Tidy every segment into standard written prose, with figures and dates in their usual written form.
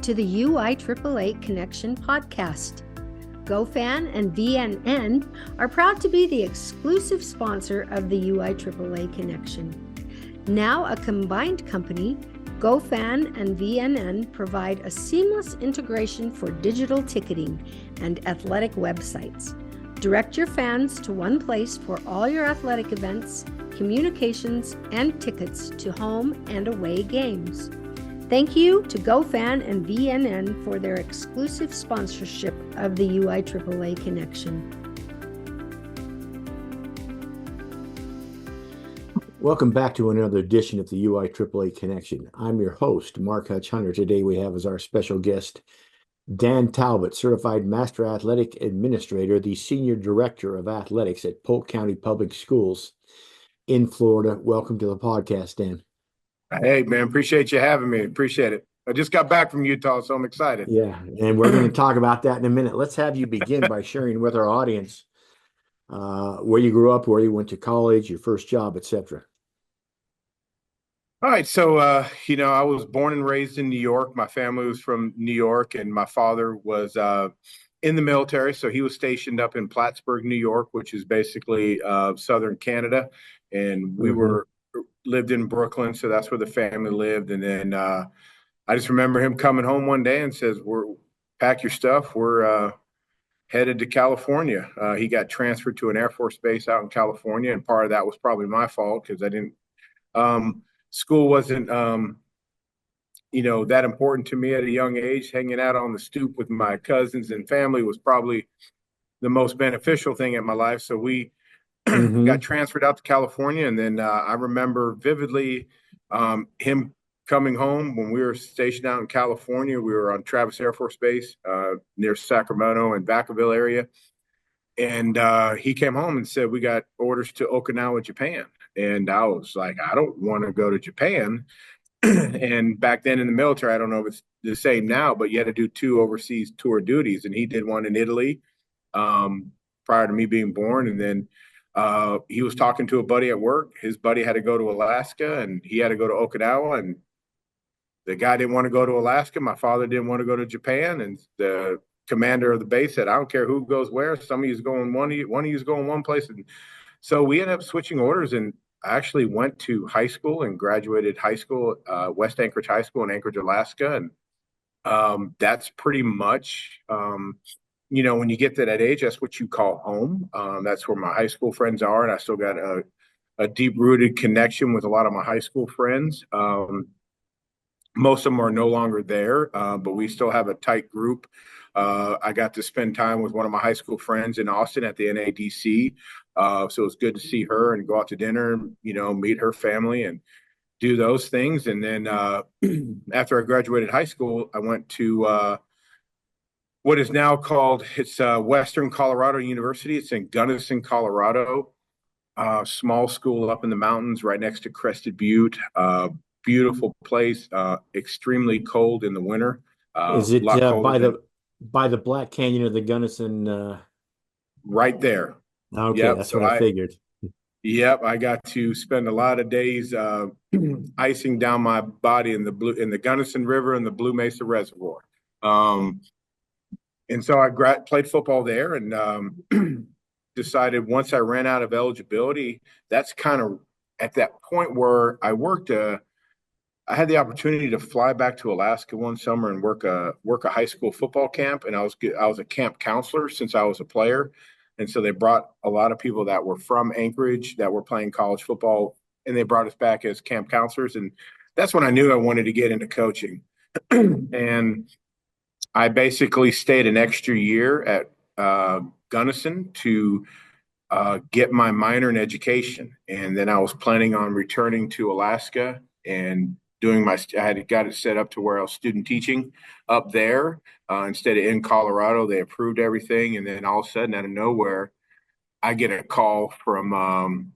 to the UIAAA Connection podcast. GoFan and VNN are proud to be the exclusive sponsor of the UIAAA Connection. Now a combined company, GoFan and VNN provide a seamless integration for digital ticketing and athletic websites. Direct your fans to one place for all your athletic events, communications, and tickets to home and away games. Thank you to GoFan and VNN for their exclusive sponsorship of the UIAAA Connection. Welcome back to another edition of the UIAAA Connection. I'm your host, Mark Hutch Hunter. Today we have as our special guest Dan Talbot, Certified Master Athletic Administrator, the Senior Director of Athletics at Polk County Public Schools in Florida. Welcome to the podcast, Dan. Hey, man, appreciate you having me. Appreciate it. I just got back from Utah, so I'm excited. Yeah, and we're going to talk about that in a minute. Let's have you begin by sharing with our audience where you grew up, where you went to college, your first job, etc. All right. So, I was born and raised in New York. My family was from New York, and my father was in the military. So he was stationed up in Plattsburgh, New York, which is basically southern Canada. And we lived in Brooklyn. So that's where the family lived. And then I just remember him coming home one day and says, pack your stuff. We're headed to California. He got transferred to an Air Force base out in California. And part of that was probably my fault because I didn't school wasn't, that important to me at a young age. Hanging out on the stoop with my cousins and family was probably the most beneficial thing in my life. So we got transferred out to California. And then I remember vividly him coming home when we were stationed out in California. We were on Travis Air Force Base near Sacramento and Vacaville area. And he came home and said, we got orders to Okinawa, Japan. And I was like, I don't want to go to Japan. And back then in the military, I don't know if it's the same now, but you had to do 2 overseas tour duties. And he did one in Italy prior to me being born. And then he was talking to a buddy at work. His buddy had to go to Alaska and he had to go to Okinawa. And the guy didn't want to go to Alaska. My father didn't want to go to Japan. And the commander of the base said, I don't care who goes where. Some of you's going one of you's going one place. And so we ended up switching orders, and I actually went to high school and graduated high school, West Anchorage High School in Anchorage, Alaska. And that's pretty much, when you get to that age, that's what you call home. That's where my high school friends are. And I still got a deep-rooted connection with a lot of my high school friends. Most of them are no longer there, but we still have a tight group. I got to spend time with one of my high school friends in Austin at the NADC. So it's good to see her and go out to dinner, meet her family and do those things. And then after I graduated high school, I went to what is now called, it's Western Colorado University. It's in Gunnison, Colorado. Small school up in the mountains right next to Crested Butte. Beautiful place, extremely cold in the winter. Is it by the Black Canyon of the Gunnison? Right there. Okay, yep, that's what I figured. Yep, I got to spend a lot of days icing down my body in the Gunnison River and the Blue Mesa Reservoir. And so I played football there and decided once I ran out of eligibility, that's kind of at that point where I worked I had the opportunity to fly back to Alaska one summer and work a high school football camp. And I was a camp counselor since I was a player. And so they brought a lot of people that were from Anchorage that were playing college football, and they brought us back as camp counselors. And that's when I knew I wanted to get into coaching. And I basically stayed an extra year at Gunnison to get my minor in education. And then I was planning on returning to Alaska and I had got it set up to where I was student teaching up there instead of in Colorado. They approved everything. And then all of a sudden, out of nowhere, I get a call from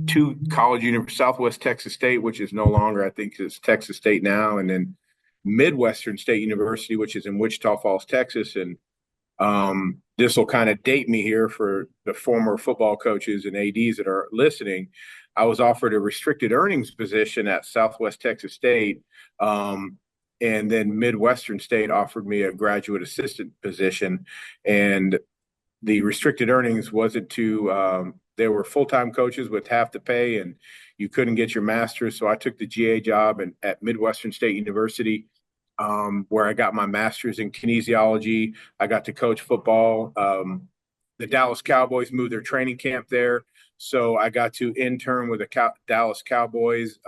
Southwest Texas State, which is no longer, I think it's Texas State now. And then Midwestern State University, which is in Wichita Falls, Texas. And this will kind of date me here for the former football coaches and ADs that are listening. I was offered a restricted earnings position at Southwest Texas State And then Midwestern State offered me a graduate assistant position, and the restricted earnings wasn't too. They were full-time coaches with half the pay, and you couldn't get your master's. So I took the GA job at Midwestern State University, where I got my master's in kinesiology. I got to coach football. The Dallas Cowboys moved their training camp there. So I got to intern with the Dallas Cowboys,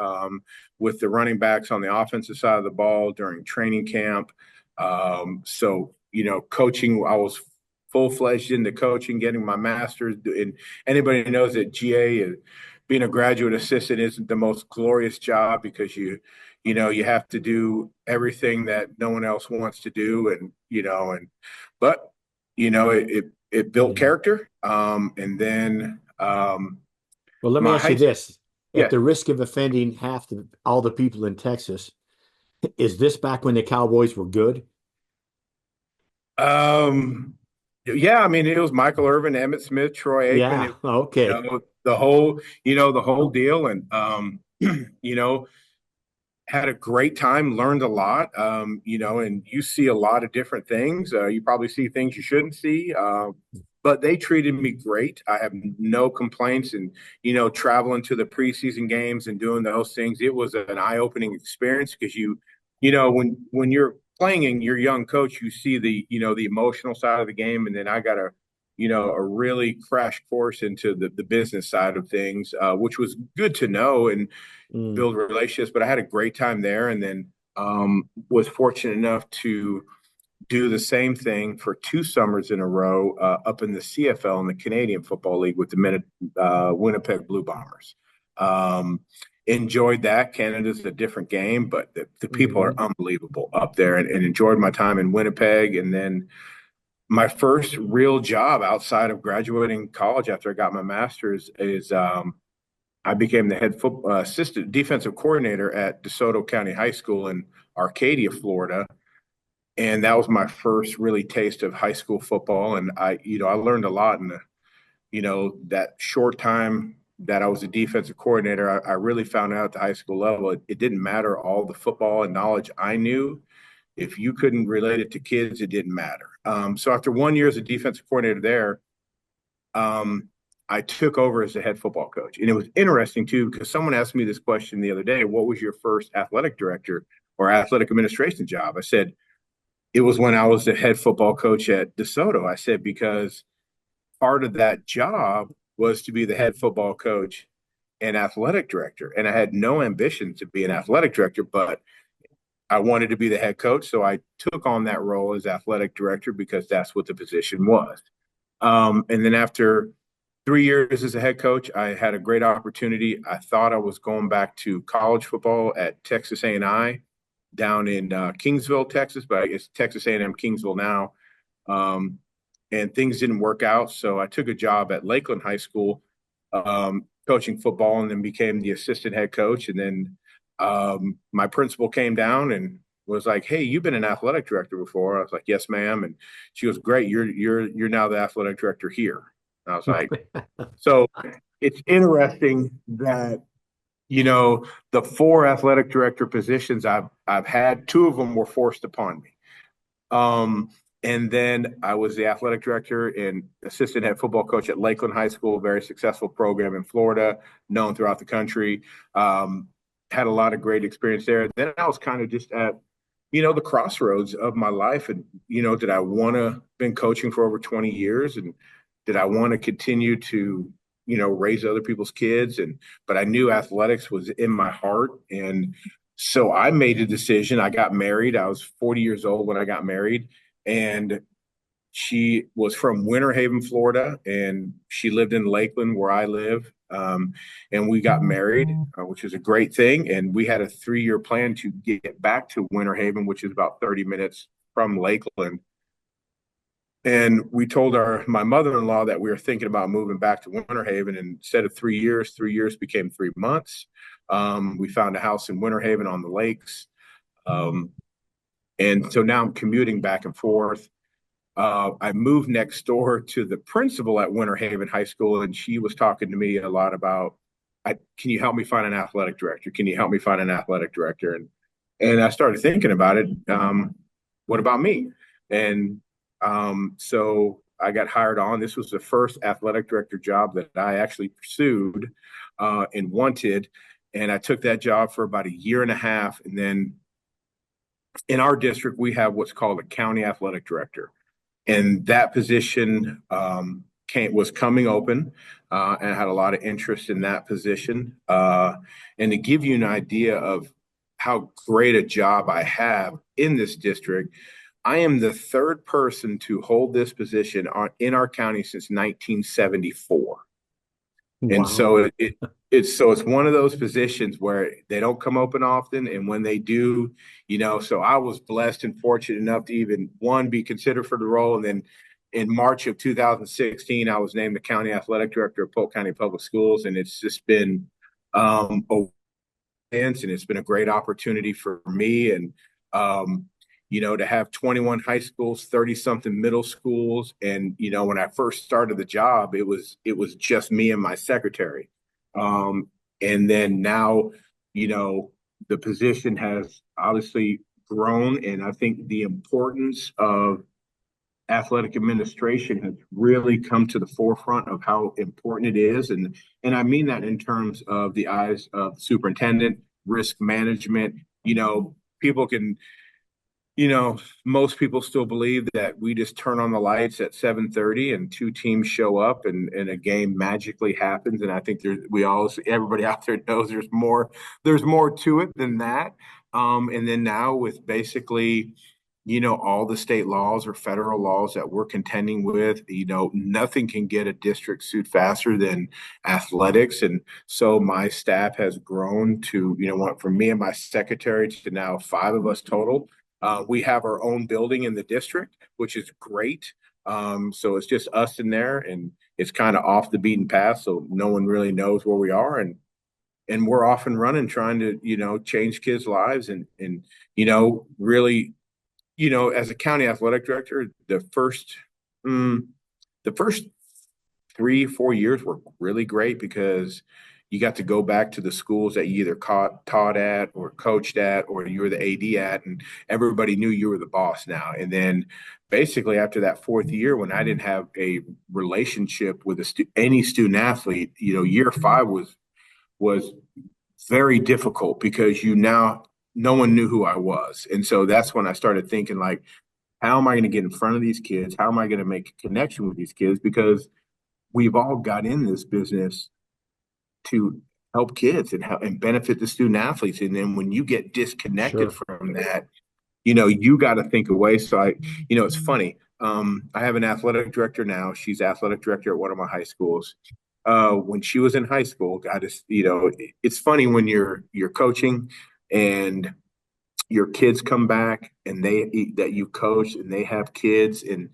with the running backs on the offensive side of the ball during training camp. So, coaching, I was full-fledged into coaching, getting my master's. And anybody knows that GA, being a graduate assistant, isn't the most glorious job, because you have to do everything that no one else wants to do. But it built character. And then, well, let me my ask you high school, this. At yeah. the risk of offending all the people in Texas, is this back when the Cowboys were good? Yeah, I mean, it was Michael Irvin, Emmitt Smith, Troy Aikman. Yeah. Okay. The whole deal. And, you know, had a great time, learned a lot, and you see a lot of different things. You probably see things you shouldn't see, but they treated me great. I have no complaints. And, traveling to the preseason games and doing those things, it was an eye-opening experience, because when you're playing and you're young coach, you see the emotional side of the game. And then I got a really crash course into the business side of things, which was good to know and build relationships. But I had a great time there, and then was fortunate enough to do the same thing for 2 summers in a row, up in the CFL, in the Canadian Football League, with the Winnipeg Blue Bombers. Enjoyed that. Canada's a different game, but the people are unbelievable up there, and enjoyed my time in Winnipeg. And then my first real job outside of graduating college after I got my master's is I became the head assistant defensive coordinator at DeSoto County High School in Arcadia, Florida. And that was my first really taste of high school football. And I learned a lot in that short time that I was a defensive coordinator. I really found out at the high school level, it didn't matter all the football and knowledge I knew. If you couldn't relate it to kids, it didn't matter. So after 1 year as a defensive coordinator there, I took over as the head football coach. And it was interesting, too, because someone asked me this question the other day: what was your first athletic director or athletic administration job? I said, it was when I was the head football coach at DeSoto. I said, because part of that job was to be the head football coach and athletic director. And I had no ambition to be an athletic director, but I wanted to be the head coach. So I took on that role as athletic director, because that's what the position was. And then after 3 years as a head coach, I had a great opportunity. I thought I was going back to college football at Texas A&I down in Kingsville, Texas, but it's Texas A&M Kingsville now. And things didn't work out. So I took a job at Lakeland High School, coaching football, and then became the assistant head coach. And then my principal came down and was like, "Hey, you've been an athletic director before." I was like, "Yes, ma'am." And she goes, "Great, you're now the athletic director here." And I was like, so it's interesting that, the 4 athletic director positions I've had, 2 of them were forced upon me. And then I was the athletic director and assistant head football coach at Lakeland High School, a very successful program in Florida, known throughout the country. Had a lot of great experience there. Then I was kind of just at, the crossroads of my life. And, did I want to been coaching for over 20 years? And did I want to continue to, raise other people's kids? But I knew athletics was in my heart. And so I made a decision. I got married. I was 40 years old when I got married. And she was from Winter Haven, Florida, and she lived in Lakeland, where I live. And we got married, which is a great thing. And we had a 3-year plan to get back to Winter Haven, which is about 30 minutes from Lakeland. And we told my mother-in-law that we were thinking about moving back to Winter Haven. And instead of 3 years became 3 months. We found a house in Winter Haven on the lakes. And so now I'm commuting back and forth. I moved next door to the principal at Winter Haven High School, and she was talking to me a lot about, can you help me find an athletic director? Can you help me find an athletic director? And And I started thinking about it. What about me? And so I got hired on. This was the first athletic director job that I actually pursued and wanted. And I took that job for about a year and a half. And then in our district, we have what's called a county athletic director. And that position was coming open, and I had a lot of interest in that position. And to give you an idea of how great a job I have in this district, I am the third person to hold this position in our county since 1974. And so Wow. it's one of those positions where they don't come open often, and when they do, so I was blessed and fortunate enough to even one be considered for the role, and then in March of 2016, I was named the county athletic director of Polk County Public Schools, and it's just been a and it's been a great opportunity for me. And to have 21 high schools, 30 something middle schools. And when I first started the job, it was just me and my secretary. And then now, the position has obviously grown, and I think the importance of athletic administration has really come to the forefront of how important it is. And I mean that in terms of the eyes of the superintendent, risk management. People can, most people still believe that we just turn on the lights at 7:30 and two teams show up, and a game magically happens. And I think everybody out there knows there's more to it than that. And then now with basically all the state laws or federal laws that we're contending with, nothing can get a district sued faster than athletics. And so my staff has grown to, from me and my secretary to now five of us total. We have our own building in the district, which is great. So it's just us in there, and it's kind of off the beaten path. So no one really knows where we are. And we're off and running, trying to, change kids' lives and really, as a county athletic director, the first 3-4 years were really great because you got to go back to the schools that you either taught at or coached at, or you were the AD at, and everybody knew you were the boss now. And then basically after that fourth year, when I didn't have a relationship with any student athlete, year five was very difficult because no one knew who I was. And so that's when I started thinking, like, how am I going to get in front of these kids? How am I going to make a connection with these kids? Because we've all got in this business to help kids and benefit the student athletes. And then when you get disconnected Sure. from that, you got to think away. So it's funny. I have an athletic director now. She's athletic director at one of my high schools. When she was in high school, it's funny when you're coaching and your kids come back and that you coach and they have kids and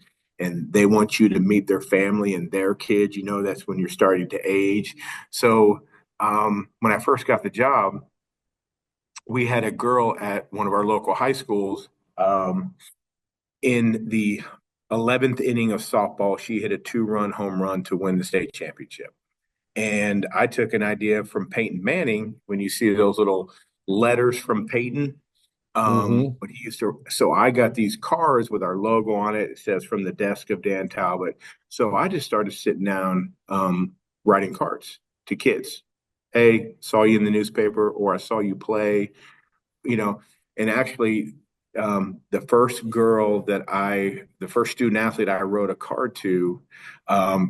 they want you to meet their family and their kids. That's when you're starting to age. So when I first got the job, we had a girl at one of our local high schools. In the 11th inning of softball, she hit a 2-run home run to win the state championship. And I took an idea from Peyton Manning. When you see those little letters from Peyton, Mm-hmm. but he used to. So I got these cards with our logo on it. It says "From the desk of Dan Talbot." So I just started sitting down, writing cards to kids. Hey, saw you in the newspaper, or I saw you play. you know, and actually, the first student athlete I wrote a card to,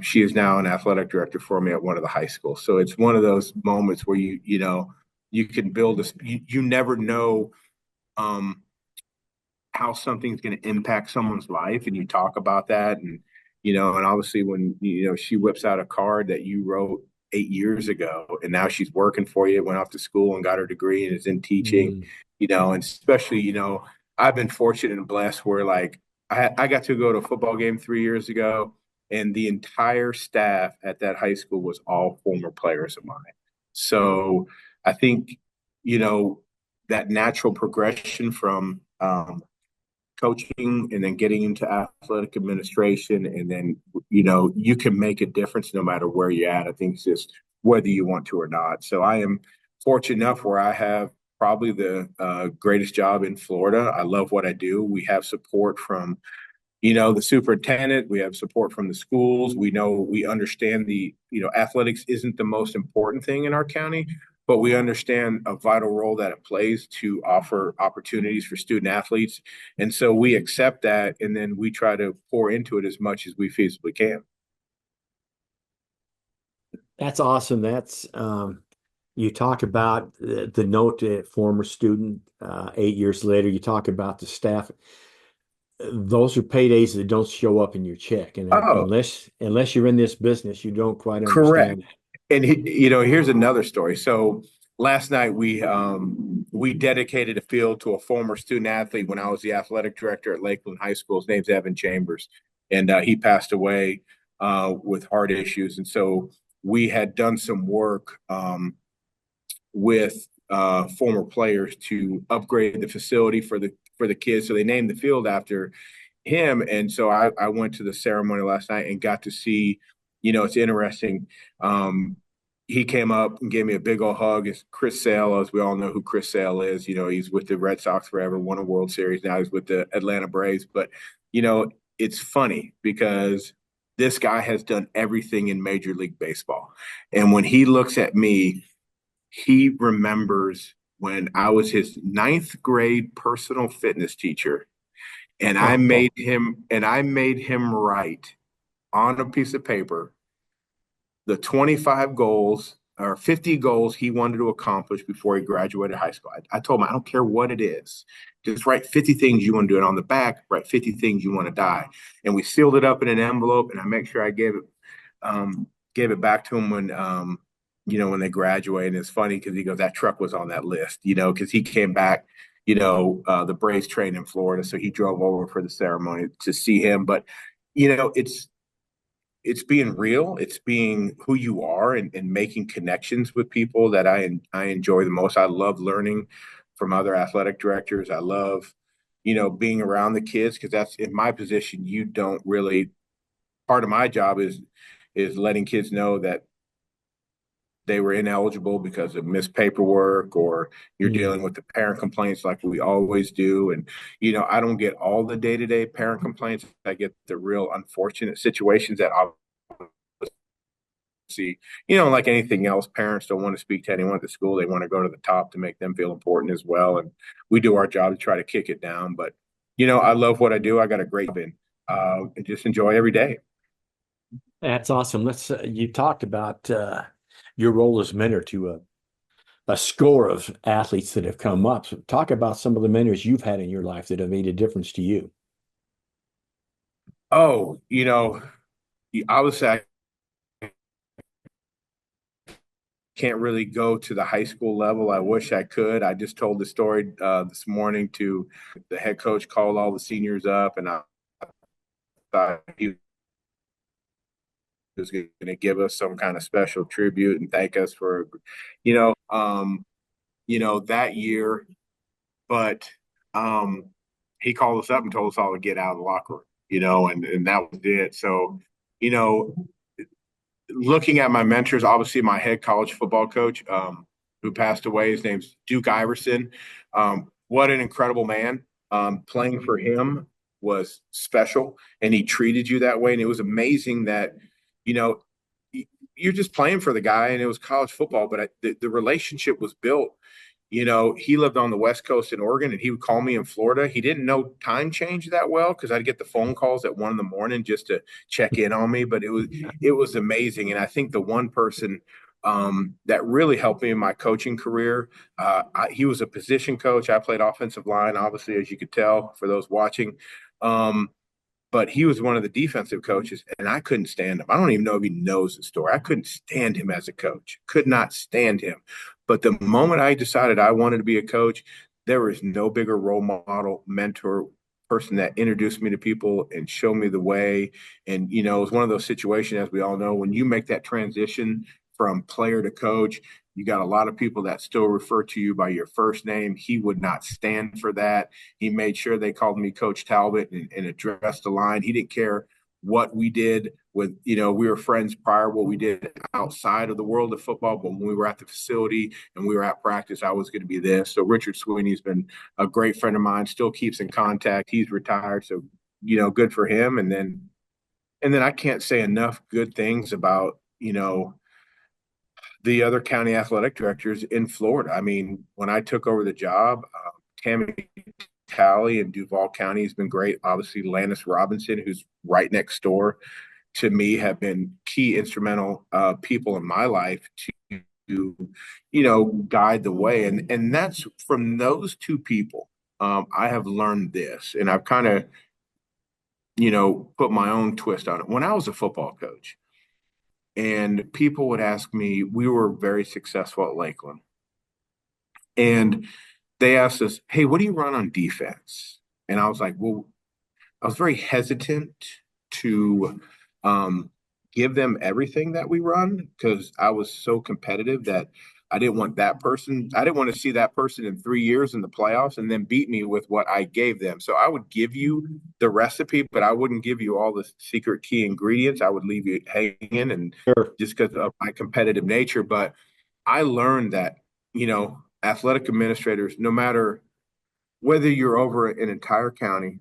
she is now an athletic director for me at one of the high schools. So it's one of those moments where you can build you never know, um, how something's going to impact someone's life, and you talk about that. And obviously when she whips out a card that you wrote 8 years ago, and now she's working for you, went off to school and got her degree and is in teaching. Mm. And especially, I've been fortunate and blessed where, like, I got to go to a football game 3 years ago, and the entire staff at that high school was all former players of mine. So I think, that natural progression from, coaching and then getting into athletic administration, and then you can make a difference no matter where you're at. I think it's just whether you want to or not. So I am fortunate enough where I have probably the greatest job in Florida. I love what I do. We have support from, the superintendent. We have support from the schools. We understand athletics isn't the most important thing in our county, but we understand a vital role that it plays to offer opportunities for student athletes. And so we accept that, and then we try to pour into it as much as we feasibly can. That's awesome. You talk about the note to former student 8 years later. You talk about the staff. Those are paydays that don't show up in your check, and Oh, unless you're in this business, you don't quite correct. understand. And here's another story. So last night we dedicated a field to a former student athlete when I was the athletic director at Lakeland High School. His name's Evan Chambers, and he passed away with heart issues. And so we had done some work with former players to upgrade the facility for the kids. So they named the field after him. And so I went to the ceremony last night and got to see, it's interesting. He came up and gave me a big old hug. It's Chris Sale, as we all know who Chris Sale is. He's with the Red Sox forever, won a World Series. Now he's with the Atlanta Braves. But, it's funny because this guy has done everything in Major League Baseball. And when he looks at me, he remembers when I was his ninth grade personal fitness teacher, and I made him write on a piece of paper the 25 goals or 50 goals he wanted to accomplish before he graduated high school. I told him, I don't care what it is. Just write 50 things you want to do. And on the back, write 50 things you want to die. And we sealed it up in an envelope, and I make sure I gave it back to him when they graduated. And it's funny because he goes, that truck was on that list, because he came back, the Braves trained in Florida. So he drove over for the ceremony to see him. But, it's being real. It's being who you are and making connections with people that I enjoy the most. I love learning from other athletic directors. I love, being around the kids, because that's in my position. You don't really, part of my job is letting kids know that they were ineligible because of missed paperwork, or you're dealing with the parent complaints like we always do. And, I don't get all the day-to-day parent complaints. I get the real unfortunate situations that obviously, like anything else, parents don't want to speak to anyone at the school. They want to go to the top to make them feel important as well. And we do our job to try to kick it down. But, I love what I do. I got a great bin, and just enjoy every day. That's awesome. You talked about your role as mentor to a score of athletes that have come up. So talk about some of the mentors you've had in your life that have made a difference to you. Oh, I would say I can't really go to the high school level. I wish I could. I just told the story this morning to the head coach, called all the seniors up, and I thought he was going to give us some kind of special tribute and thank us for, that year. But he called us up and told us all to get out of the locker room, and that was it. So, looking at my mentors, obviously my head college football coach, who passed away, his name's Duke Iverson. What an incredible man. Playing for him was special, and he treated you that way. And it was amazing that, you're just playing for the guy, and it was college football, but the relationship was built. He lived on the West Coast in Oregon, and he would call me in Florida. He didn't know time change that well, because I'd get the phone calls at 1 a.m. just to check in on me. But it was amazing. And I think the one person that really helped me in my coaching career, he was a position coach. I played offensive line, obviously, as you could tell for those watching. But he was one of the defensive coaches, and I couldn't stand him. I don't even know if he knows the story. I couldn't stand him as a coach. Could not stand him. But the moment I decided I wanted to be a coach, there was no bigger role model, mentor, person that introduced me to people and showed me the way. And, it was one of those situations, as we all know, when you make that transition from player to coach, you got a lot of people that still refer to you by your first name. He would not stand for that. He made sure they called me Coach Talbot and addressed the line. He didn't care what we did with, we were friends prior, what we did outside of the world of football. But when we were at the facility and we were at practice, I was going to be this. So Richard Sweeney's been a great friend of mine, still keeps in contact. He's retired. So, good for him. And then I can't say enough good things about, the other county athletic directors in Florida. I mean, when I took over the job, Tammy Talley in Duval County has been great. Obviously, Lannis Robinson, who's right next door to me, have been key instrumental people in my life to, guide the way. And that's from those two people. I have learned this, and I've kind of, put my own twist on it. When I was a football coach, and people would ask me, we were very successful at Lakeland. And they asked us, hey, what do you run on defense? And I was like, well, I was very hesitant to give them everything that we run because I was so competitive that I didn't want to see that person in 3 years in the playoffs and then beat me with what I gave them. So I would give you the recipe, but I wouldn't give you all the secret key ingredients. I would leave you hanging and Sure. just because of my competitive nature. But I learned that, athletic administrators, no matter whether you're over an entire county,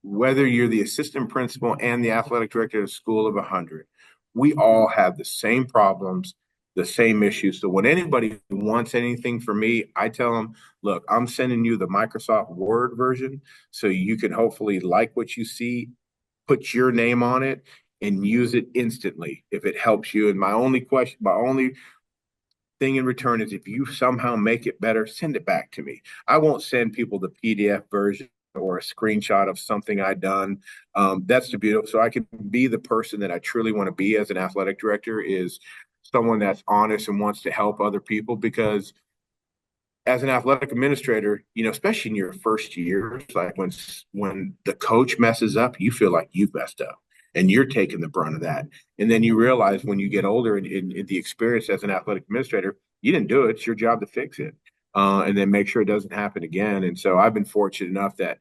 whether you're the assistant principal and the athletic director of a school of 100, we all have the same problems, the same issues. So when anybody wants anything from me, I tell them, look, I'm sending you the Microsoft Word version so you can hopefully like what you see, put your name on it, and use it instantly if it helps you. And my only thing in return is if you somehow make it better, send it back to me. I won't send people the PDF version or a screenshot of something I've done. That's the beauty. So I can be the person that I truly want to be as an athletic director, is someone that's honest and wants to help other people. Because as an athletic administrator, especially in your first years, like when the coach messes up, you feel like you've messed up and you're taking the brunt of that. And then you realize when you get older and in the experience as an athletic administrator, you didn't do it. It's your job to fix it. And then make sure it doesn't happen again. And so I've been fortunate enough that,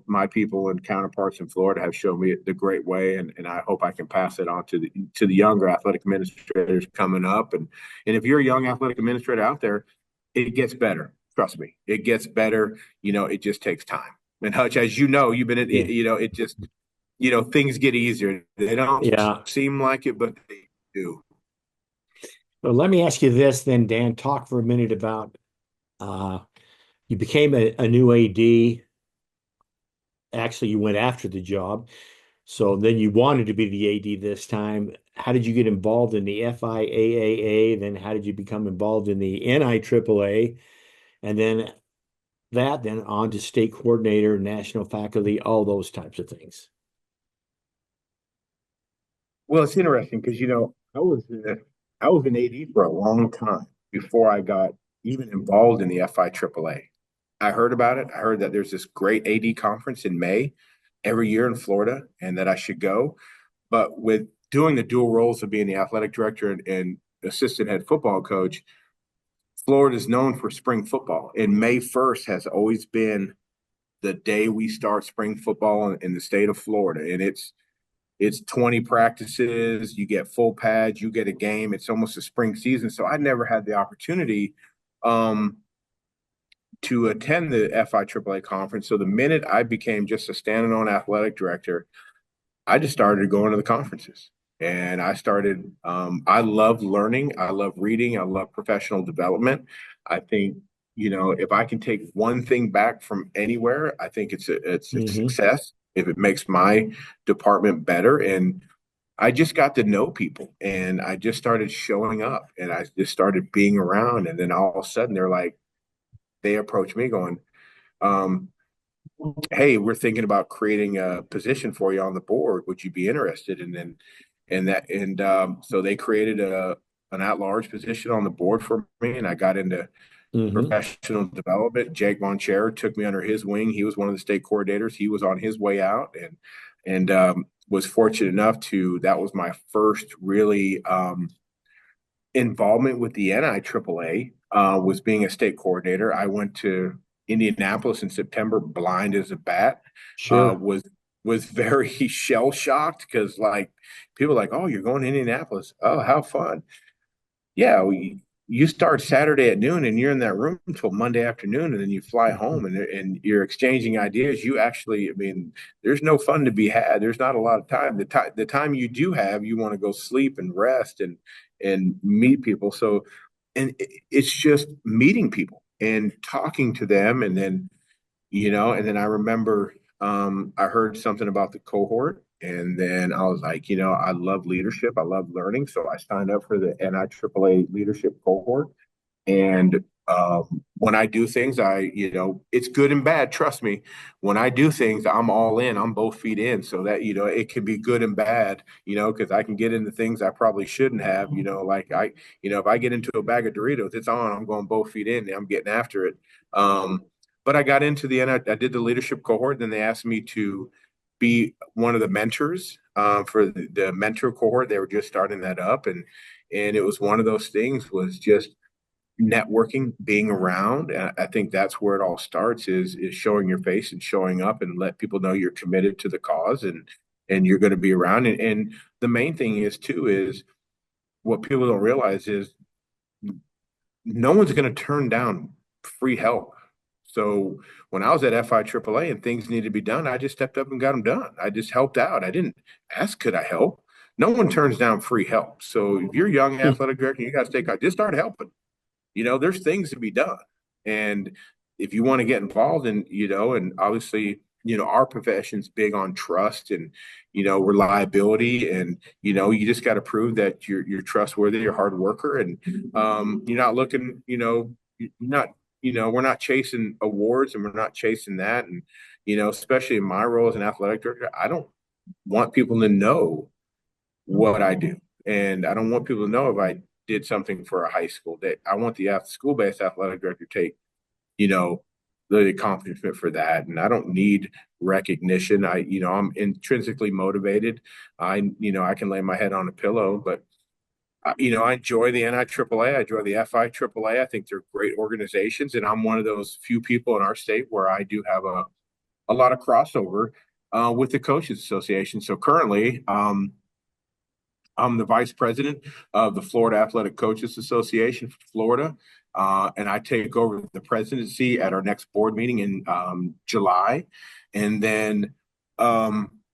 my people and counterparts in Florida have shown me the great way. And I hope I can pass it on to the younger athletic administrators coming up. And if you're a young athletic administrator out there, it gets better. Trust me, it gets better. It just takes time. And Hutch, as you know, you've been at, Yeah. it just, things get easier. They don't Yeah. seem like it, but they do. Well, let me ask you this then, Dan. Talk for a minute about uh, you became a new AD. Actually, you went after the job. So then you wanted to be the AD this time. How did you get involved in the FIAAA? Then how did you become involved in the NIAAA? And then on to state coordinator, national faculty, all those types of things. Well, it's interesting because I was an AD for a long time before I got even involved in the FIAAA. I heard about it. I heard that there's this great AD conference in May every year in Florida, and that I should go. But with doing the dual roles of being the athletic director and assistant head football coach, Florida is known for spring football, and May 1st has always been the day we start spring football in the state of Florida. And it's 20 practices, you get full pads, you get a game. It's almost a spring season. So I never had the opportunity to attend the FIAAA conference. So the minute I became just a standalone athletic director, I just started going to the conferences. And I started, I love learning. I love reading. I love professional development. I think, if I can take one thing back from anywhere, I think it's a Mm-hmm. success if it makes my department better. And I just got to know people and I just started showing up and I just started being around. And then all of a sudden they approached me going, um, hey, we're thinking about creating a position for you on the board. Would you be interested? So they created an at-large position on the board for me, and I got into Mm-hmm. professional development. Jake Boncher took me under his wing. He was one of the state coordinators. He was on his way out, and was fortunate enough to. That was my first really involvement with the NIAAA. Was being a state coordinator. I went to Indianapolis in September, blind as a bat. Sure. Was was very shell shocked because like people are like, oh, you're going to Indianapolis. Oh, how fun. Yeah, you start Saturday at noon and you're in that room until Monday afternoon, and then you fly home and you're exchanging ideas. You actually, I mean, there's no fun to be had. There's not a lot of time. The time you do have, you want to go sleep and rest and meet people. So, and it's just meeting people and talking to them, and then and then I remember I heard something about the cohort, and then I was like, I love leadership, I love learning, so I signed up for the NIAAA leadership cohort. And when I do things, it's good and bad. Trust me. When I do things, I'm all in. I'm both feet in. So that it can be good and bad. Because I can get into things I probably shouldn't have. Like if I get into a bag of Doritos, it's on. I'm going both feet in. I'm getting after it. But I got into I did the leadership cohort. Then they asked me to be one of the mentors for the mentor cohort. They were just starting that up, and it was one of those things. Was just networking, being around. And I think that's where it all starts is showing your face and showing up and let people know you're committed to the cause and you're going to be around. And the main thing is too is what people don't realize is no one's going to turn down free help. So when I was at FI AAA and things needed to be done, I just stepped up and got them done. I just helped out. I didn't ask, could I help? No one turns down free help. So if you're a young athletic director, you got to stay, just start helping. There's things to be done. And if you want to get involved in, and obviously, our profession's big on trust and, reliability. And, you just got to prove that you're trustworthy, you're a hard worker, and you're not looking, you're not, we're not chasing awards and we're not chasing that. And, especially in my role as an athletic director, I don't want people to know what I do. And I don't want people to know if I did something for a high school. That I want the school-based athletic director to take, the accomplishment for that. And I don't need recognition. I'm intrinsically motivated. I can lay my head on a pillow, but I enjoy the NIAAA. I enjoy the FI AAA. I think they're great organizations, and I'm one of those few people in our state where I do have a lot of crossover with the Coaches Association. So currently, I'm the vice president of the Florida Athletic Coaches Association for Florida, and I take over the presidency at our next board meeting in July. And then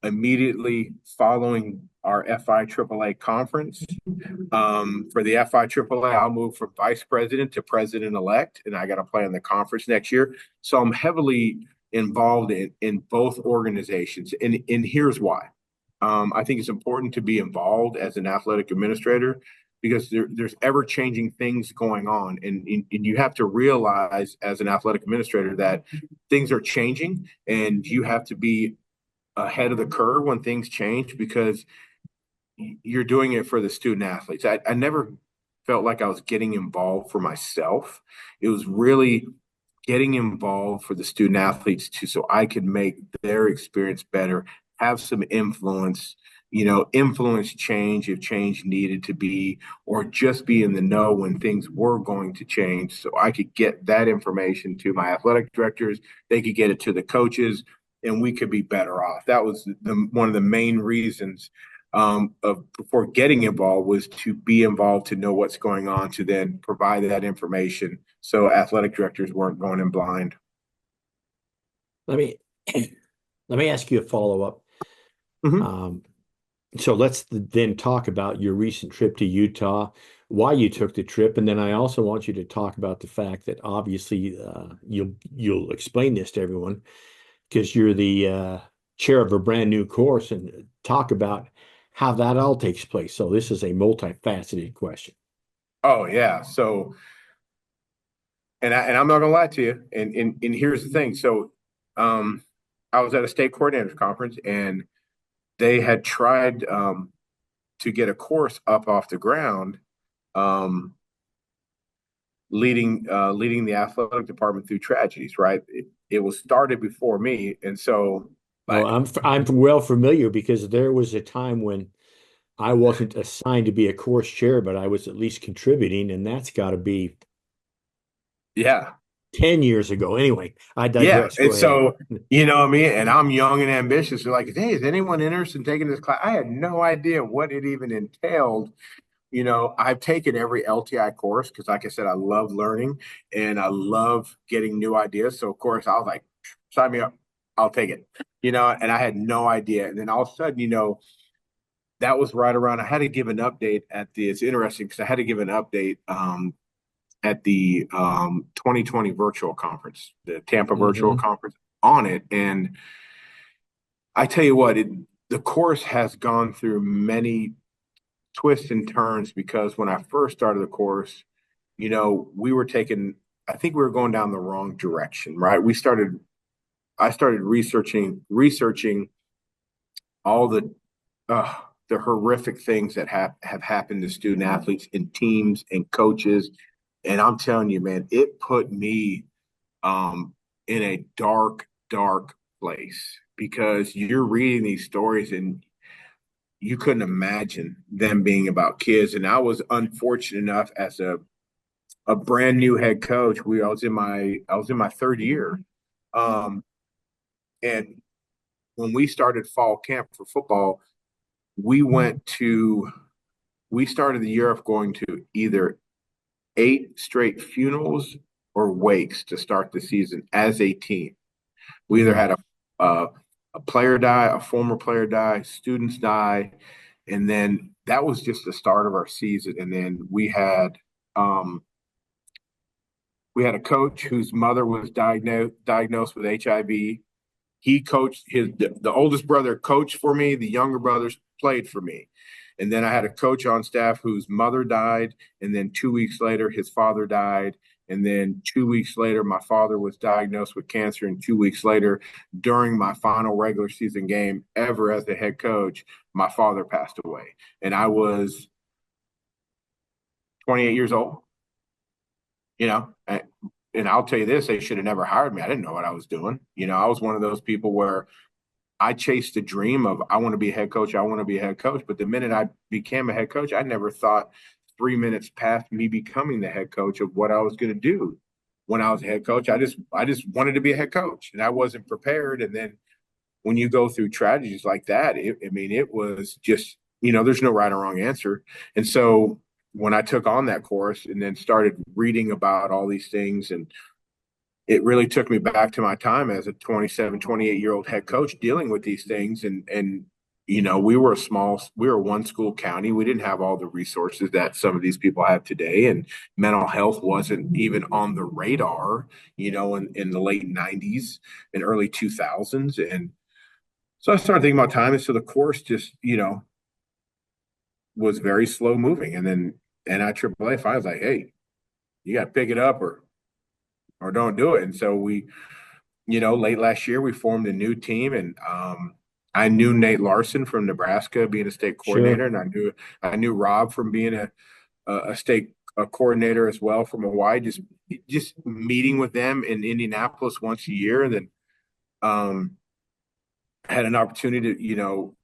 immediately following our FI AAA conference, for the FI AAA, I'll move from vice president to president-elect, and I got to play in the conference next year. So I'm heavily involved in both organizations, and here's why. I think it's important to be involved as an athletic administrator because there's ever-changing things going on. And you have to realize as an athletic administrator that things are changing and you have to be ahead of the curve when things change because you're doing it for the student athletes. I never felt like I was getting involved for myself. It was really getting involved for the student athletes too, so I could make their experience better, have some influence, influence change if change needed to be, or just be in the know when things were going to change. So I could get that information to my athletic directors, they could get it to the coaches, and we could be better off. That was one of the main reasons before getting involved was to be involved, to know what's going on, to then provide that information so athletic directors weren't going in blind. Let me ask you a follow-up. Mm-hmm. So let's then talk about your recent trip to Utah, why you took the trip, and then I also want you to talk about the fact that obviously you'll explain this to everyone because you're the chair of a brand new course, and talk about how that all takes place. So this is a multifaceted question. Oh yeah. So, and I'm not gonna lie to you. And here's the thing. So, I was at a state coordinators conference, and they had tried to get a course up off the ground, leading the athletic department through tragedies. Right. It was started before me, and so. Oh, I'm well familiar because there was a time when I wasn't assigned to be a course chair, but I was at least contributing, and that's got to be. Yeah. 10 years ago. Anyway, I Yeah. digress. Go And ahead. so, you know what I mean? And I'm young and ambitious. They're like, hey, is anyone interested in taking this class? I had no idea what it even entailed. You know, I've taken every LTI course because, like I said, I love learning and I love getting new ideas. So, of course, I was like, sign me up. I'll take it, you know, and I had no idea. And then all of a sudden, you know, that was right around, I had to give an update it's interesting because I had to give an update at the 2020 virtual conference, the Tampa virtual Mm-hmm. conference on it. And I tell you what, the course has gone through many twists and turns because when I first started the course, you know, I think we were going down the wrong direction, right? I started researching all uh, the horrific things that have happened to student athletes and teams and coaches. And I'm telling you, man, it put me in a dark, dark place because you're reading these stories and you couldn't imagine them being about kids. And I was unfortunate enough as a brand new head coach. I was in my third year. Um, and when we started fall camp for football, we went to we started the year of going to either 8 straight funerals or wakes to start the season as a team. We either Mm-hmm. had a a player die, a former player die, students die, and then that was just the start of our season. And then um, we had a coach whose mother was diagnosed with HIV. He coached the oldest brother coached for me, the younger brothers played for me. And then I had a coach on staff whose mother died, and then 2 weeks later his father died, and then 2 weeks later my father was diagnosed with cancer, and 2 weeks later, during my final regular season game ever as the head coach, my father passed away. And I was 28 years old, you know. And I'll tell you this, they should have never hired me. I didn't know what I was doing. You know, I was one of those people where I chased the dream of I want to be a head coach. I want to be a head coach. But the minute I became a head coach, I never thought 3 minutes past me becoming the head coach of what I was going to do when I was a head coach. I just wanted to be a head coach, and I wasn't prepared. And then when you go through tragedies like that, it was just, you know, there's no right or wrong answer. And so when I took on that course and then started reading about all these things, and it really took me back to my time as a 27, 28-year-old head coach dealing with these things. And, you know, we were one school county. We didn't have all the resources that some of these people have today. And mental health wasn't even on the radar, you know, in the late 90s and early 2000s. And so I started thinking about time. And so the course just, you know, was very slow moving. And then NIAAA finally was like, hey, you got to pick it up or don't do it. And so you know, late last year we formed a new team, and I knew Nate Larson from Nebraska being a state Sure. coordinator, and I knew Rob from being a state coordinator as well from Hawaii. Just meeting with them in Indianapolis once a year, and then um, had an opportunity to, you know,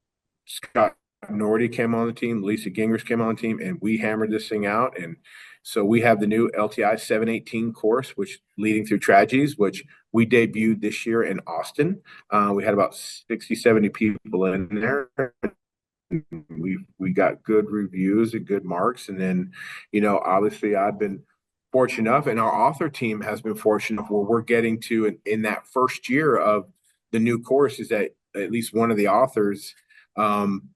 Scott Nordy came on the team, Lisa Gingras came on the team, and we hammered this thing out. And so we have the new LTI 718 course, which leading through tragedies, which we debuted this year in Austin. We had about 60, 70 people in there. We got good reviews and good marks. And then, you know, obviously I've been fortunate enough, and our author team has been fortunate enough where we're getting to in that first year of the new course is that at least one of the authors um,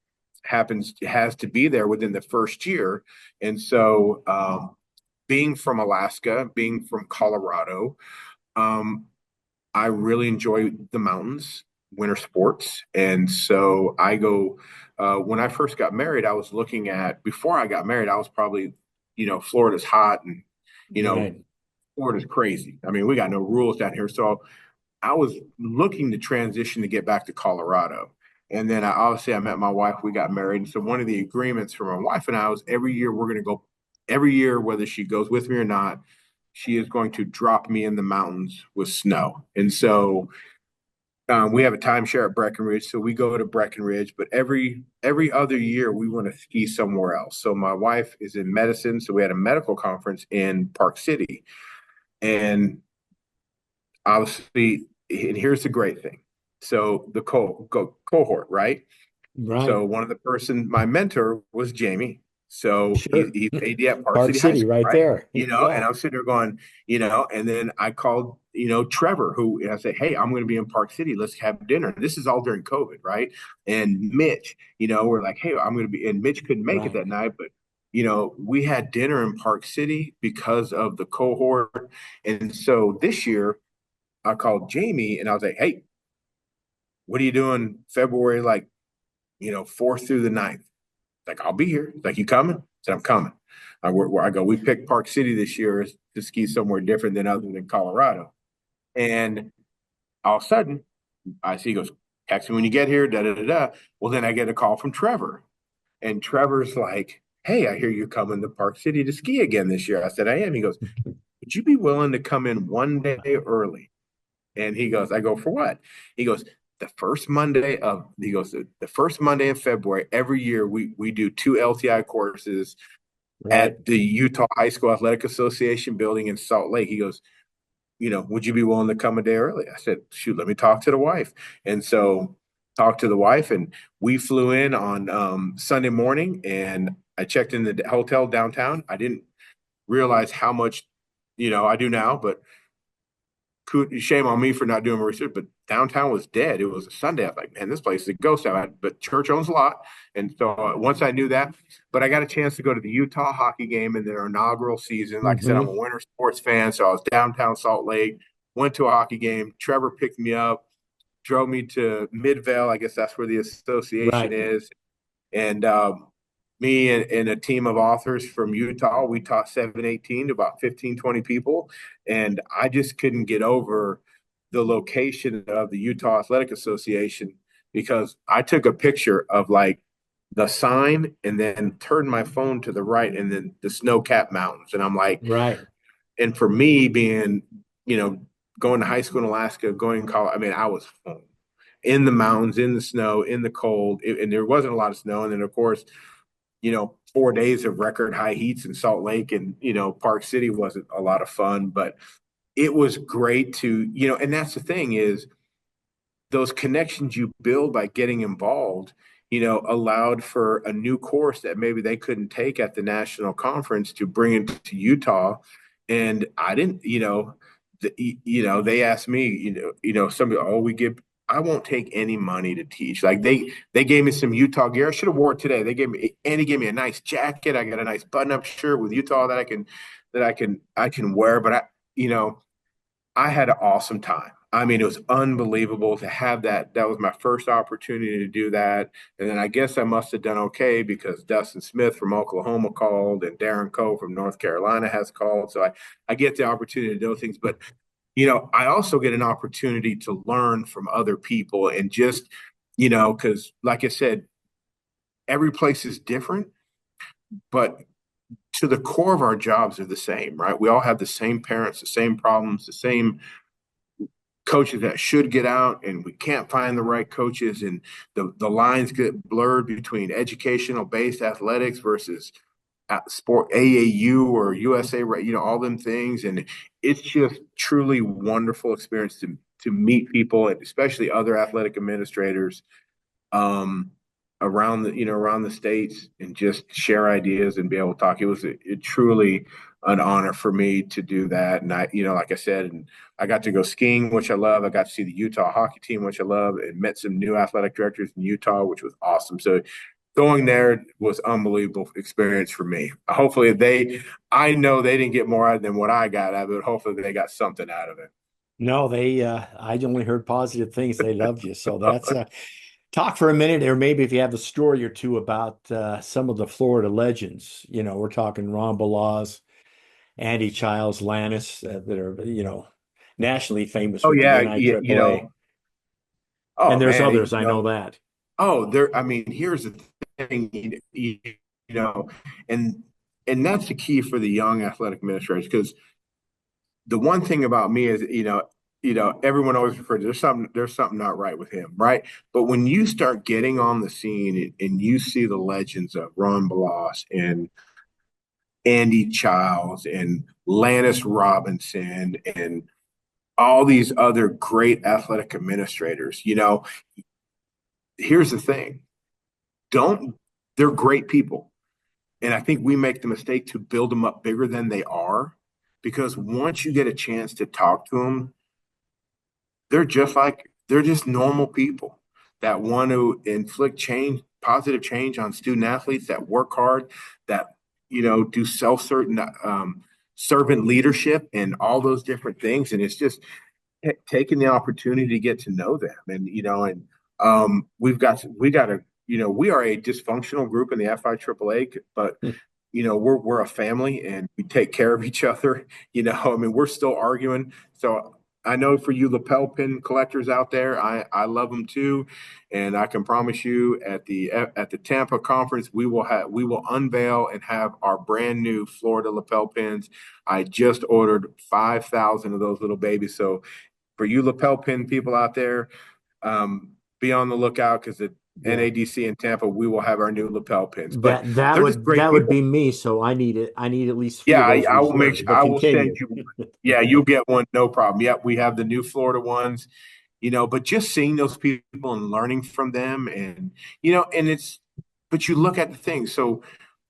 has to be there within the first year. And so being from Alaska, being from Colorado, um, I really enjoy the mountains, winter sports. And so when I first got married, before I got married, I was probably, you know, Florida's hot and, you know, Right. Florida's crazy. I mean, we got no rules down here. So I was looking to transition to get back to Colorado. And then I met my wife, we got married. And so one of the agreements for my wife and I was every year we're going to go, every year, whether she goes with me or not, she is going to drop me in the mountains with snow. And so we have a timeshare at Breckenridge, so we go to Breckenridge. But every other year, we want to ski somewhere else. So my wife is in medicine, so we had a medical conference in Park City, and obviously, and here's the great thing. So the cohort, right? Right. So one of the person, my mentor was Jamie. So Sure. he's AD at Park Park City High City School, right right? there. And Yeah. I'm sitting there going, and then I called, Trevor, who, and I said, hey, I'm going to be in Park City. Let's have dinner. This is all during COVID, right? And Mitch, we're like, hey, I'm going to be, and Mitch couldn't make it Right. that night, but we had dinner in Park City because of the cohort. And so this year I called Jamie and I was like, hey, what are you doing February, like, 4th through the 9th? Like, I'll be here. Like, you coming? I said, I'm coming. Where I go, we picked Park City this year to ski somewhere different than other than Colorado. And all of a sudden, I see he goes, text me when you get here, da da da da. Well, then I get a call from Trevor. And Trevor's like, hey, I hear you're coming to Park City to ski again this year. I said, I am. He goes, would you be willing to come in one day early? And he goes, I go, for what? He goes, the first Monday in February, every year we do two LTI courses Right. at the Utah High School Athletic Association building in Salt Lake. He goes, would you be willing to come a day early? I said, shoot, let me talk to the wife. And so talked to the wife, and we flew in on Sunday morning, and I checked in the hotel downtown. I didn't realize how much, I do now, but shame on me for not doing my research, but downtown was dead. It was a Sunday. I was like, man, this place is a ghost town. But church owns a lot. And so once I knew that, but I got a chance to go to the Utah hockey game in their inaugural season. Like I said, I'm a Hmm. winter sports fan. So I was downtown Salt Lake, went to a hockey game. Trevor picked me up, drove me to Midvale. I guess that's where the association Right. is. And me and a team of authors from Utah, we taught 718 to about 15, 20 people. And I just couldn't get over the location of the Utah Athletic Association because I took a picture of like the sign and then turned my phone to the right and then the snow-capped mountains. And I'm like, Right. and for me being, you know, going to high school in Alaska, going to college, I mean, I was home in the mountains, in the snow, in the cold, and there wasn't a lot of snow. And then, of course, 4 days of record high heats in Salt Lake and, Park City wasn't a lot of fun, but it was great to, and that's the thing is those connections you build by getting involved, allowed for a new course that maybe they couldn't take at the national conference to bring it to Utah. And I didn't, they asked me, somebody, oh, I won't take any money to teach. Like they gave me some Utah gear. I should have wore it today. Andy gave me a nice jacket. I got a nice button-up shirt with Utah that I can wear. But I had an awesome time. I mean, it was unbelievable to have that. That was my first opportunity to do that. And then I guess I must have done okay because Dustin Smith from Oklahoma called and Darren Coe from North Carolina has called. So I get the opportunity to do things. But, I also get an opportunity to learn from other people and just, because like I said, every place is different, but to the core of our jobs are the same, right? We all have the same parents, the same problems, the same coaches that should get out and we can't find the right coaches and the lines get blurred between educational based athletics versus sport AAU or USA, right? All them things. And it's just truly wonderful experience to meet people and especially other athletic administrators um, around the states and just share ideas and be able to talk. It was truly an honor for me to do that. And like I said, and I got to go skiing, which I love. I got to see the Utah hockey team, which I love, and met some new athletic directors in Utah, which was awesome. So going there was unbelievable experience for me. I know they didn't get more out of it than what I got out of it. Hopefully they got something out of it. No, I only heard positive things. They loved you. So that's talk for a minute, or maybe if you have a story or two about some of the Florida legends. We're talking Ron Balazs, Andy Childs, Lannis, that are, nationally famous Oh with the yeah, NIAAA. oh And there's man, others, I know that. oh, there. I mean, here's the thing, you know, and that's the key for the young athletic administrators because the one thing about me is, everyone always refers to there's something not right with him, right? But when you start getting on the scene and you see the legends of Ron Blas and Andy Childs and Lannis Robinson and all these other great athletic administrators. Here's the thing. Don't They're great people. And I think we make the mistake to build them up bigger than they are, because once you get a chance to talk to them, they're just normal people that want to inflict change, positive change on student athletes, that work hard, that do self-certain servant leadership and all those different things. And it's just taking the opportunity to get to know them. And we got a we are a dysfunctional group in the FIAAA, but we're a family and we take care of each other. I mean, we're still arguing. So I know for you lapel pin collectors out there, I love them too, and I can promise you at the Tampa conference we will unveil and have our brand new Florida lapel pins. I just ordered 5,000 of those little babies. So for you lapel pin people out there, be on the lookout, because at NADC in Tampa, we will have our new lapel pins. But they're just great that would people. be me. So I need it. I need at least three Yeah, of those I will make reserved. sure But I will send continue. you. Yeah, you'll get one, no problem. Yep, we have the new Florida ones. But just seeing those people and learning from them, and but you look at the thing. So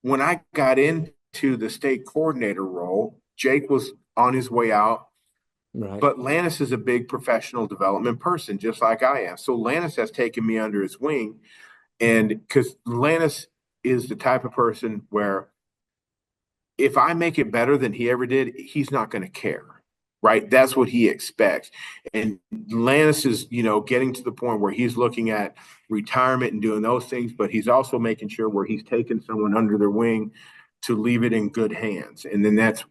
when I got into the state coordinator role, Jake was on his way out. Right. But Lannis is a big professional development person, just like I am. So Lannis has taken me under his wing. And because Lannis is the type of person where if I make it better than he ever did, he's not going to care. Right. That's what he expects. And Lannis is, getting to the point where he's looking at retirement and doing those things, but he's also making sure where he's taking someone under their wing to leave it in good hands. And then that's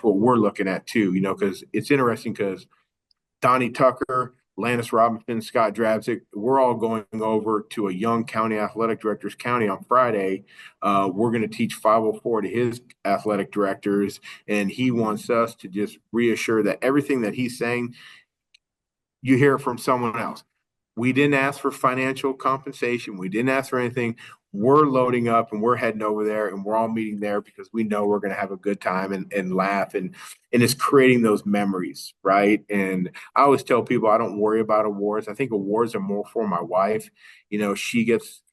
what we're looking at too, because it's interesting because Donnie Tucker, Lannis Robinson, Scott Drabzik, we're all going over to a young county athletic directors county on Friday. We're going to teach 504 to his athletic directors, and he wants us to just reassure that everything that he's saying, you hear from someone else. We didn't ask for financial compensation. We didn't ask for anything. We're loading up and we're heading over there, and we're all meeting there because we know we're going to have a good time and laugh, and it's creating those memories, right? And I always tell people I don't worry about awards. I think awards are more for my wife. She gets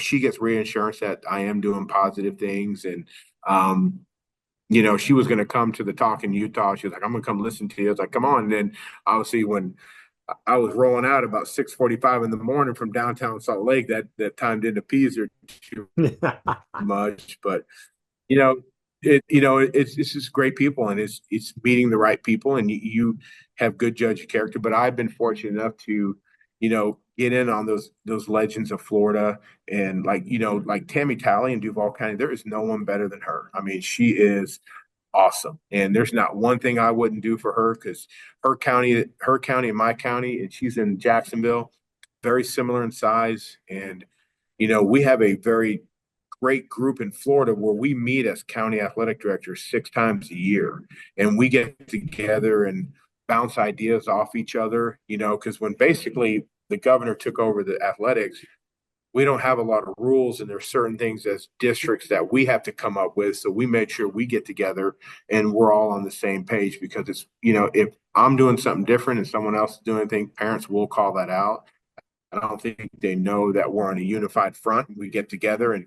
she gets reassurance that I am doing positive things. And she was going to come to the talk in Utah. She was like, I'm going to come listen to you. I was like, come on. And then obviously when I was rolling out about 6:45 in the morning from downtown Salt Lake, that time didn't appease her too much. But it's just great people, and it's meeting the right people, and you have good judge of character. But I've been fortunate enough to get in on those legends of Florida, and like Tammy Talley in Duval County. There is no one better than her. I mean, she is awesome. And there's not one thing I wouldn't do for her, because her county and my county, and she's in Jacksonville, very similar in size. And, we have a very great group in Florida where we meet as county athletic directors 6 times a year, and we get together and bounce ideas off each other, because when basically the governor took over the athletics, we don't have a lot of rules, and there's certain things as districts that we have to come up with. So we make sure we get together and we're all on the same page, because it's, if I'm doing something different and someone else is doing anything, parents will call that out. I don't think they know that we're on a unified front. We get together and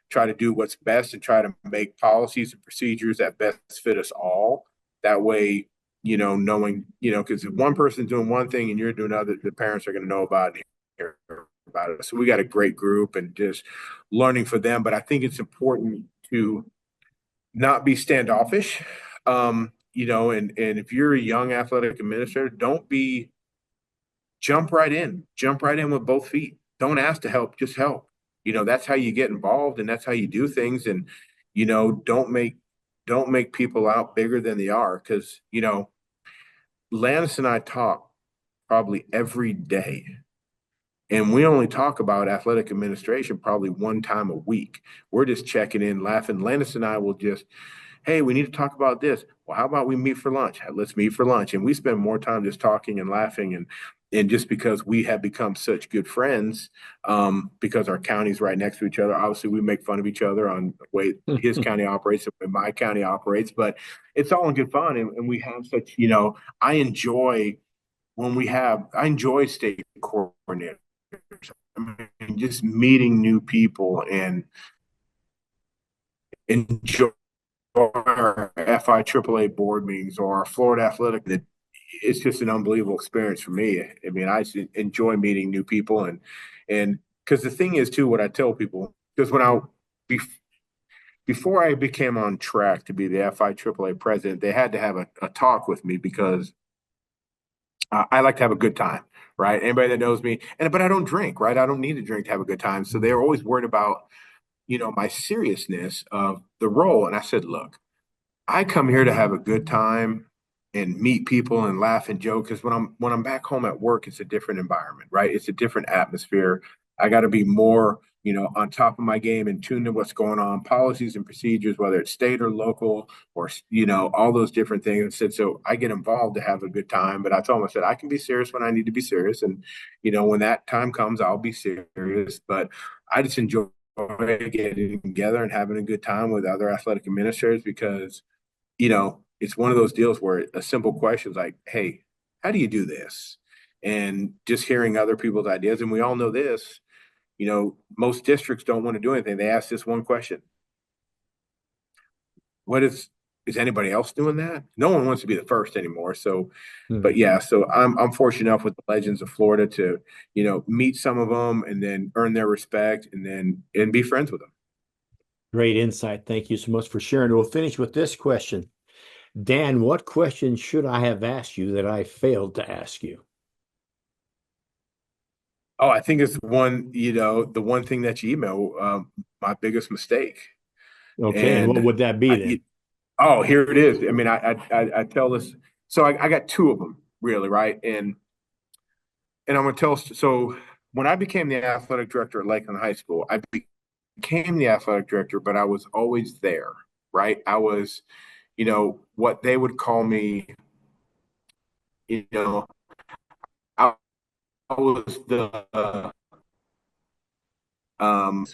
try to do what's best and try to make policies and procedures that best fit us all. That way, knowing, because if one person's doing one thing and you're doing another, the parents are going to know about it. About it. So we got a great group and just learning for them. But I think it's important to not be standoffish. And if you're a young athletic administrator, jump right in with both feet. Don't ask to help, just help. That's how you get involved, and that's how you do things. And don't make people out bigger than they are, because Lannis and I talk probably every day. And we only talk about athletic administration probably one time a week. We're just checking in, laughing. Landis and I will just, hey, we need to talk about this. Well, how about we meet for lunch? Let's meet for lunch. And we spend more time just talking and laughing. And and just because we have become such good friends, because our counties right next to each other, obviously we make fun of each other on the way his county operates and the way my county operates, but it's all in good fun. And we have such, I enjoy I enjoy state coordinators. I mean, just meeting new people and enjoy our FI AAA board meetings or our Florida Athletic. It's just an unbelievable experience for me. I mean, I just enjoy meeting new people and because the thing is too, what I tell people, because before I became on track to be the FI AAA president, they had to have a talk with me because I like to have a good time, right? Anybody that knows me, but I don't drink, right? I don't need to drink to have a good time. So they're always worried about, my seriousness of the role. And I said, look, I come here to have a good time and meet people and laugh and joke because when I'm back home at work, it's a different environment, right? It's a different atmosphere. I got to be more, on top of my game and tuned to what's going on, policies and procedures, whether it's state or local or all those different things. And said so I get involved to have a good time. But I told him, I said I can be serious when I need to be serious, and when that time comes, I'll be serious. But I just enjoy getting together and having a good time with other athletic administrators because it's one of those deals where a simple question is like, hey, how do you do this? And just hearing other people's ideas. And we all know this, most districts don't want to do anything. They ask this one question. Is anybody else doing that? No one wants to be the first anymore. So, but yeah, so I'm fortunate enough with the Legends of Florida to, meet some of them and then earn their respect and be friends with them. Great insight. Thank you so much for sharing. We'll finish with this question. Dan, what question should I have asked you that I failed to ask you? Oh, I think it's the one thing that you email, my biggest mistake. Okay, and what And would that be then? here it is. I mean, I tell this. So I got two of them really, right? And I'm gonna tell. So when I became the athletic director at Lakeland High School, I became the athletic director, but I was always there, right? I was, what they would call me, you know, I, I was the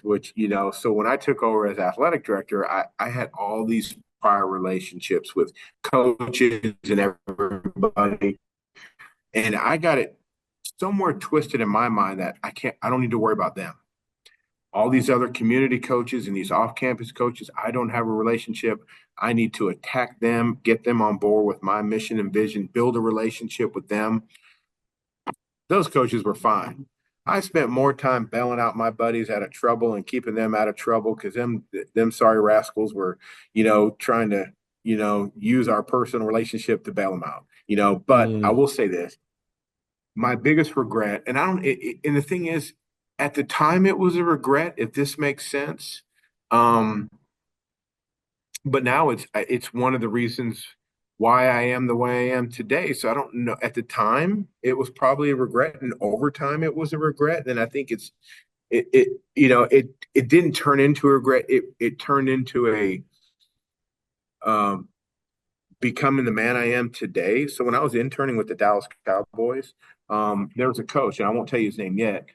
which so when I took over as athletic director, I had all these prior relationships with coaches and everybody, and I got it somewhere twisted in my mind that I don't need to worry about them. All these other community coaches and these off-campus coaches, I don't have a relationship. I need to attack them, get them on board with my mission and vision, build a relationship with them. Those coaches were fine. I spent more time bailing out my buddies out of trouble and keeping them out of trouble because them sorry rascals were, trying to, use our personal relationship to bail them out. But I will say this: my biggest regret, and I don't, and the thing is, at the time it was a regret, if this makes sense. But now it's one of the reasons why I am the way I am today. So I don't know. At the time, it was probably a regret, and over time, it was a regret. And I think it didn't turn into a regret. It turned into a um, becoming the man I am today. So when I was interning with the Dallas Cowboys, there was a coach, and I won't tell you his name yet.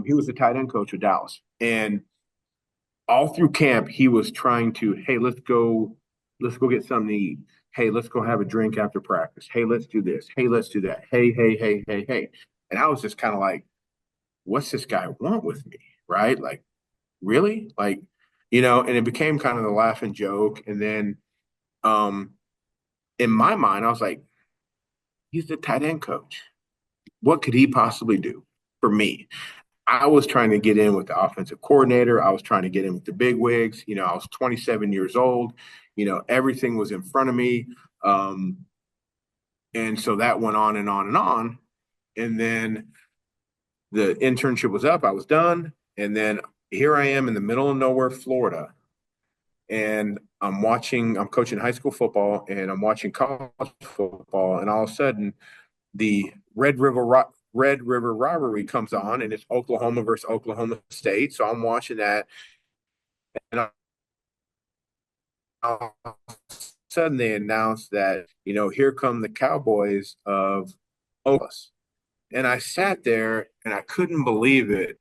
He was the tight end coach of Dallas, and all through camp, he was trying to, hey, let's go get something to eat. Hey, let's go have a drink after practice. Hey, let's do this. Hey, let's do that. Hey, hey, hey, hey, hey. And I was just kind of like, what's this guy want with me? Right? Like, really? Like, and it became kind of the laughing joke. And then in my mind, I was like, he's the tight end coach. What could he possibly do for me? I was trying to get in with the offensive coordinator. I was trying to get in with the big wigs. I was 27 years old. Everything was in front of me. And so that went on and on and on. And then the internship was up. I was done. And then here I am in the middle of nowhere, Florida. And I'm coaching high school football and I'm watching college football. And all of a sudden, the Red River rivalry comes on, and it's Oklahoma versus Oklahoma State. So I'm watching that, and all of a sudden they announce that here come the Cowboys of Oklahoma. And I sat there and I couldn't believe it.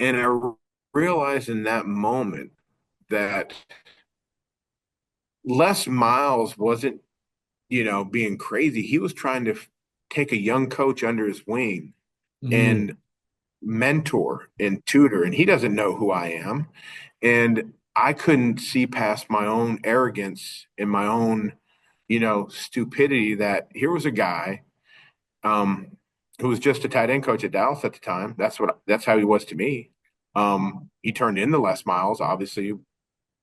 And I realized in that moment that Les Miles wasn't, being crazy. He was trying to take a young coach under his wing Mm, and mentor and tutor, and he doesn't know who I am. And I couldn't see past my own arrogance and my own, stupidity that here was a guy who was just a tight end coach at Dallas at the time. That's how he was to me. He turned into Les Miles, obviously,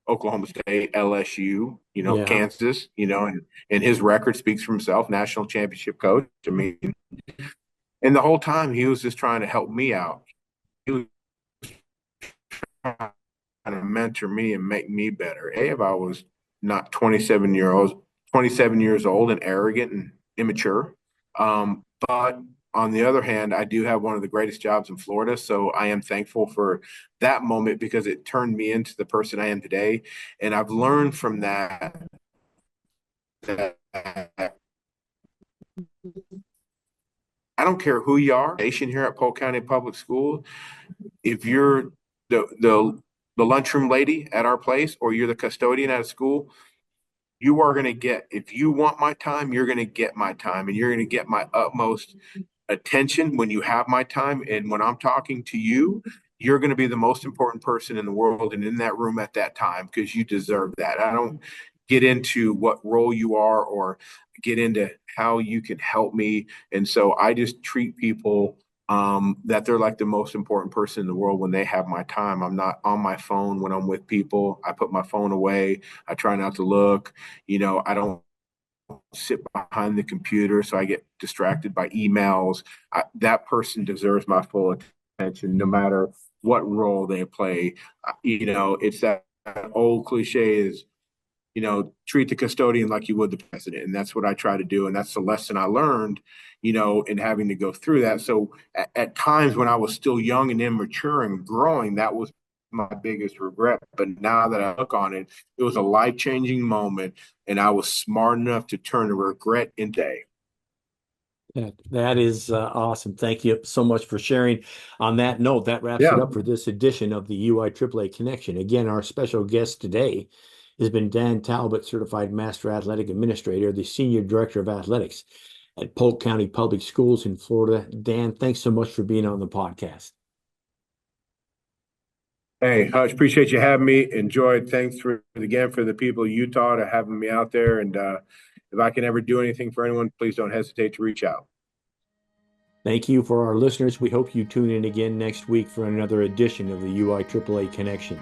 Oklahoma State, LSU, yeah. Kansas, and his record speaks for himself, national championship coach. I mean, and the whole time he was just trying to help me out. He was trying to mentor me and make me better. If I was not 27 years old and arrogant and immature. But on the other hand, I do have one of the greatest jobs in Florida. So I am thankful for that moment because it turned me into the person I am today. And I've learned from that I don't care who you are, station here at Polk County Public School, if you're the lunchroom lady at our place or you're the custodian at a school, you are going to get, if you want my time, you're going to get my time and you're going to get my utmost attention when you have my time. And when I'm talking to you, you're going to be the most important person in the world and in that room at that time because you deserve that. I don't get into what role you are or get into how you can help me. And so I just treat people that they're like the most important person in the world when they have my time. I'm not on my phone when I'm with people. I put my phone away. I try not to look. I don't sit behind the computer so I get distracted by emails. That person deserves my full attention no matter what role they play. It's that old cliche is, treat the custodian like you would the president. And that's what I try to do. And that's the lesson I learned, in having to go through that. So at times when I was still young and immature and growing, that was my biggest regret. But now that I look on it, it was a life-changing moment. And I was smart enough to turn the regret into a. That is awesome. Thank you so much for sharing. On that note, that wraps it Yeah. up for this edition of the UIAAA Connection. Again, our special guest today has been Dan Talbot, Certified Master Athletic Administrator, the Senior Director of Athletics at Polk County Public Schools in Florida. Dan, thanks so much for being on the podcast. Hey, Hutch, appreciate you having me. Enjoyed. Thanks again for the people of Utah to having me out there. And if I can ever do anything for anyone, please don't hesitate to reach out. Thank you for our listeners. We hope you tune in again next week for another edition of the UIAAA Connection.